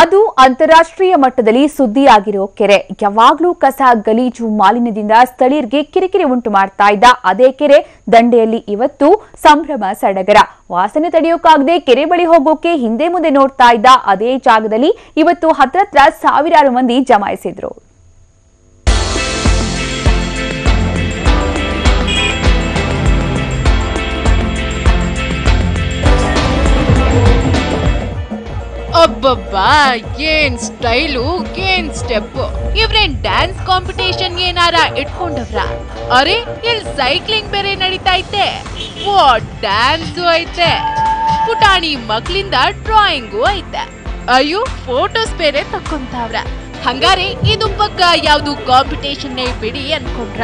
ಅದು ಅಂತಾರಾಷ್ಟ್ರೀಯ ಮಟ್ಟದಲ್ಲಿ ಸುದ್ದಿಯಾಗಿರೋ ಕೆರೆ. ಯಾವಾಗ್ಲೂ ಕಸ ಗಲೀಜು ಮಾಲಿನ್ಯದಿಂದ ಸ್ಥಳೀಯರಿಗೆ ಕಿರಿಕಿರಿ ಉಂಟು ಮಾಡ್ತಾ ಇದ್ದ ಅದೇ ಕೆರೆ ದಂಡೆಯಲ್ಲಿ ಇವತ್ತು ಸಂಭ್ರಮ ಸಡಗರ. ವಾಸನೆ ತಡೆಯೋಕ್ಕಾಗದೆ ಕೆರೆ ಬಳಿ ಹೋಗೋಕೆ ಹಿಂದೆ ಮುಂದೆ ನೋಡ್ತಾ ಇದ್ದ ಅದೇ ಜಾಗದಲ್ಲಿ ಇವತ್ತು ಹತ್ರತ್ರ ಸಾವಿರಾರು ಮಂದಿ ಜಮಾಯಿಸಿದ್ರು. ಅಬ್ಬಬ್ಬಾ, ಏನ್ ಸ್ಟೈಲು, ಏನ್ ಸ್ಟೆಪ್. ಇವ್ರೇನ್ ಡ್ಯಾನ್ಸ್ ಕಾಂಪಿಟೇಷನ್ ಏನಾರ ಇಟ್ಕೊಂಡವ್ರ? ಅರೆ, ಇಲ್ಲಿ ಸೈಕ್ಲಿಂಗ್ ಬೇರೆ ನಡೀತಾ ಐತೆ. ವಾಟ್ ಡ್ಯಾನ್ಸು ಐತೆ, ಪುಟಾಣಿ ಮಕ್ಳಿಂದ ಡ್ರಾಯಿಂಗು ಐತೆ. ಅಯ್ಯೋ, ಫೋಟೋಸ್ ಬೇರೆ ತಕ್ಕೊಂತಾವ್ರ. ಹಂಗಾರೆ ಇದು ಪಕ್ಕ ಯಾವ್ದು ಕಾಂಪಿಟೇಷನ್ ಬಿಡಿ ಅನ್ಕೊಂಡ್ರ?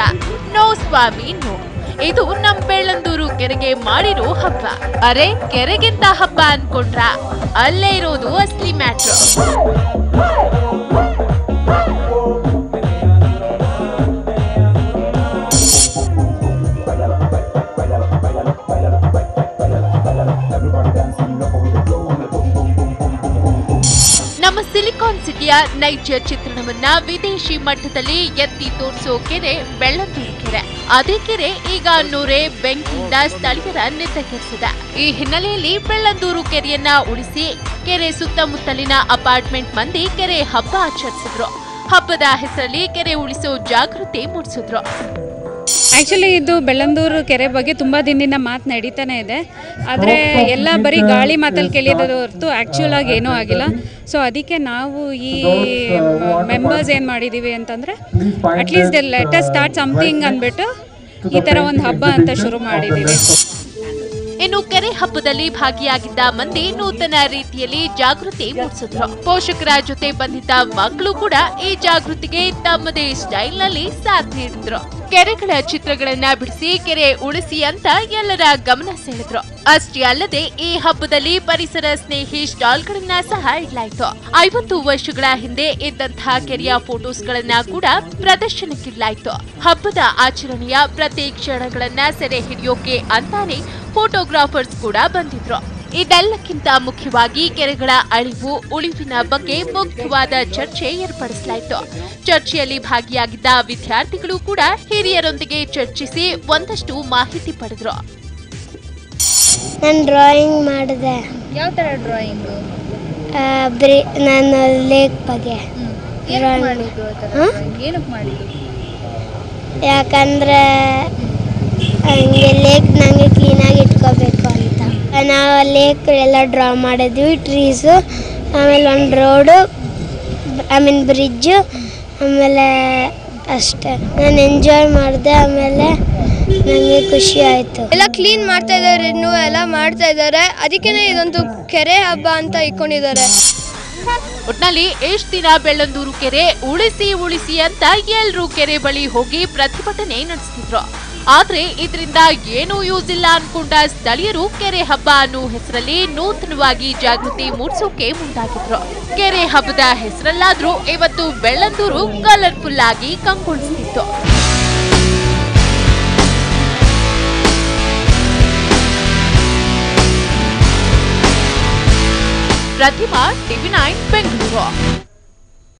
ನೋ ಸ್ವಾಮಿ, ನೋ. ಇದು ನಮ್ ಬೆಳ್ಳಂದೂರು ಕೆರೆಗೆ ಮಾಡಿರೋ ಹಬ್ಬ. ಅರೆ, ಕೆರೆಗಿಂತ ಹಬ್ಬ ಅನ್ಕೊಂಡ್ರ? ಅಲ್ಲೇ ಇರೋದು ಅಸ್ಲಿ ಮ್ಯಾಟ್ರು. ನಮ್ಮ ಸಿಲಿಕಾನ್ ಸಿಟಿಯ ನೈಜ ಚಿತ್ರಣವನ್ನ ವಿದೇಶಿ ಮಟ್ಟದಲ್ಲಿ ಎತ್ತಿ ತೋರಿಸೋ ಕೆರೆ ಬೆಳ್ಳಂದೂರು ಕೆರೆ. ಅದೇ ಕೆರೆ ಈಗ ನೂರೆ ಬೆಂಕಿಯಿಂದ ಸ್ಥಳೀಯರ ನೆತ್ತಗೆಸಿದೆ. ಈ ಹಿನ್ನೆಲೆಯಲ್ಲಿ ಬೆಳ್ಳಂದೂರು ಕೆರೆಯನ್ನ ಉಳಿಸಿ ಕೆರೆ ಸುತ್ತಮುತ್ತಲಿನ ಅಪಾರ್ಟ್ಮೆಂಟ್ ಮಂದಿ ಕೆರೆ ಹಬ್ಬ ಆಚರಿಸಿದ್ರು. ಹಬ್ಬದ ಹೆಸರಲ್ಲಿ ಕೆರೆ ಉಳಿಸೋ ಜಾಗೃತಿ ಮೂಡಿಸಿದ್ರು. ಆ್ಯಕ್ಚುಲಿ ಇದು ಬೆಳ್ಳಂದೂರು ಕೆರೆ ಬಗ್ಗೆ ತುಂಬ ದಿನದಿಂದ ಮಾತು ನಡೀತಾನೆ ಇದೆ. ಆದರೆ ಎಲ್ಲ ಬರೀ ಗಾಳಿ ಮಾತಲ್ಲಿ ಕೇಳಿರೋದು ಹೊರತು ಆ್ಯಕ್ಚುಲ್ ಆಗಿ ಏನೂ ಆಗಿಲ್ಲ. ಸೊ ಅದಕ್ಕೆ ನಾವು ಈ ಮೆಂಬರ್ಸ್ ಏನು ಮಾಡಿದ್ದೀವಿ ಅಂತಂದರೆ at least let us start something ಅಂದ್ಬಿಟ್ಟು ಈ ಥರ ಒಂದು ಹಬ್ಬ ಅಂತ ಶುರು ಮಾಡಿದ್ದೀವಿ. ಇನ್ನು ಕೆರೆ ಹಬ್ಬದಲ್ಲಿ ಭಾಗಿಯಾಗಿದ್ದ ಮಂದಿ ನೂತನ ರೀತಿಯಲ್ಲಿ ಜಾಗೃತಿ ಮೂಡಿಸಿದ್ರು. ಪೋಷಕರ ಜೊತೆ ಬಂದಿದ್ದ ಮಕ್ಕಳು ಕೂಡ ಈ ಜಾಗೃತಿಗೆ ತಮ್ಮದೇ ಸ್ಟೈಲ್ ನಲ್ಲಿ ಸಾಥ್ ನೀಡಿದ್ರು. ಕೆರೆಗಳ ಚಿತ್ರಗಳನ್ನ ಬಿಡಿಸಿ ಕೆರೆ ಉಳಿಸಿ ಅಂತ ಎಲ್ಲರ ಗಮನ ಸೆಳೆದ್ರು. ಅಷ್ಟೇ ಅಲ್ಲದೆ ಈ ಹಬ್ಬದಲ್ಲಿ ಪರಿಸರ ಸ್ನೇಹಿ ಸ್ಟಾಲ್ಗಳನ್ನ ಸಹ ಇಡಲಾಯಿತು. 50 ವರ್ಷಗಳ ಹಿಂದೆ ಇದ್ದಂತಹ ಕೆರೆಯ ಫೋಟೋಸ್ಗಳನ್ನ ಕೂಡ ಪ್ರದರ್ಶನಕ್ಕಿಡಲಾಯಿತು. ಹಬ್ಬದ ಆಚರಣೆಯ ಪ್ರತಿ ಕ್ಷಣಗಳನ್ನ ಸೆರೆ ಹಿಡಿಯೋಕೆ ಅಂತಾನೆ ಫೋಟೋಗ್ರಾಫರ್ಸ್ ಕೂಡ ಬಂದಿದ್ರು. ಇದೆಲ್ಲಕ್ಕಿಂತ ಮುಖ್ಯವಾಗಿ ಕೆರೆಗಳ ಅಳಿವು ಉಳಿವಿನ ಬಗ್ಗೆ ಮುಖ್ಯವಾದ ಚರ್ಚೆ ಏರ್ಪಡಿಸಲಾಯಿತು. ಚರ್ಚೆಯಲ್ಲಿ ಭಾಗಿಯಾಗಿದ್ದ ವಿದ್ಯಾರ್ಥಿಗಳು ಕೂಡ ಹಿರಿಯರೊಂದಿಗೆ ಚರ್ಚಿಸಿ ಒಂದಷ್ಟು ಮಾಹಿತಿ ಪಡೆದ್ರು. ನಾನು ಡ್ರಾಯಿಂಗ್ ಮಾಡಿದೆ. ಯಾವ ಥರ ಡ್ರಾಯಿಂಗು? ನಾನು ಲೇಕ್ ಬಗ್ಗೆ ಏನಕ್ಕೆ ಮಾಡಿದ್ದು? ಯಾಕಂದರೆ ಹಂಗೆ ಲೇಕ್ ನನಗೆ ಕ್ಲೀನಾಗಿ ಇಟ್ಕೋಬೇಕು ಅಂತ ನಾವು ಲೇಕ್ ಎಲ್ಲ ಡ್ರಾ ಮಾಡಿದ್ವಿ. ಟ್ರೀಸು, ಆಮೇಲೆ ಒಂದು ರೋಡು, ಬ್ರಿಡ್ಜು, ಆಮೇಲೆ ಅಷ್ಟೇ. ನಾನು ಎಂಜಾಯ್ ಮಾಡಿದೆ. ಆಮೇಲೆ ನನಗೆ ಖುಷಿ ಆಯಿತು. ಎಲ್ಲ ಕ್ಲೀನ್ ಮಾಡ್ತಾ ಇದ್ದಾರೆ, ಇನ್ನೂ ಎಲ್ಲ ಮಾಡ್ತಾ ಇದ್ದಾರೆ. ಅದಕ್ಕೇ ಇದೊಂದು ಕೆರೆ ಹಬ್ಬ ಅಂತ ಇಟ್ಕೊಂಡಿದ್ದಾರೆ. ಒಟ್ನಲ್ಲಿ ಎಷ್ಟ್ ದಿನ ಬೆಳ್ಳಂದೂರು ಕೆರೆ ಉಳಿಸಿ ಉಳಿಸಿ ಅಂತ ಎಲ್ರೂ ಕೆರೆ ಬಳಿ ಹೋಗಿ ಪ್ರತಿಭಟನೆ ನಡೆಸ್ತಿದ್ರು. ಆದ್ರೆ ಇದರಿಂದ ಏನೂ ಯೂಸ್ ಇಲ್ಲ ಅನ್ಕೊಂಡ ಸ್ಥಳೀಯರು ಕೆರೆ ಹಬ್ಬ ಅನ್ನೋ ಹೆಸರಲ್ಲಿ ನೂತನವಾಗಿ ಜಾಗೃತಿ ಮೂಡಿಸೋಕೆ ಮುಂದಾಗಿದ್ರು. ಕೆರೆ ಹಬ್ಬದ ಹೆಸರಲ್ಲಾದ್ರೂ ಇವತ್ತು ಬೆಳ್ಳಂದೂರು ಕಲರ್ಫುಲ್ ಆಗಿ ಕಂಗೊಳಿಸ್ತಿತ್ತು. ಪ್ರತಿಮಾ, TV9 ಬೆಂಗಳೂರು.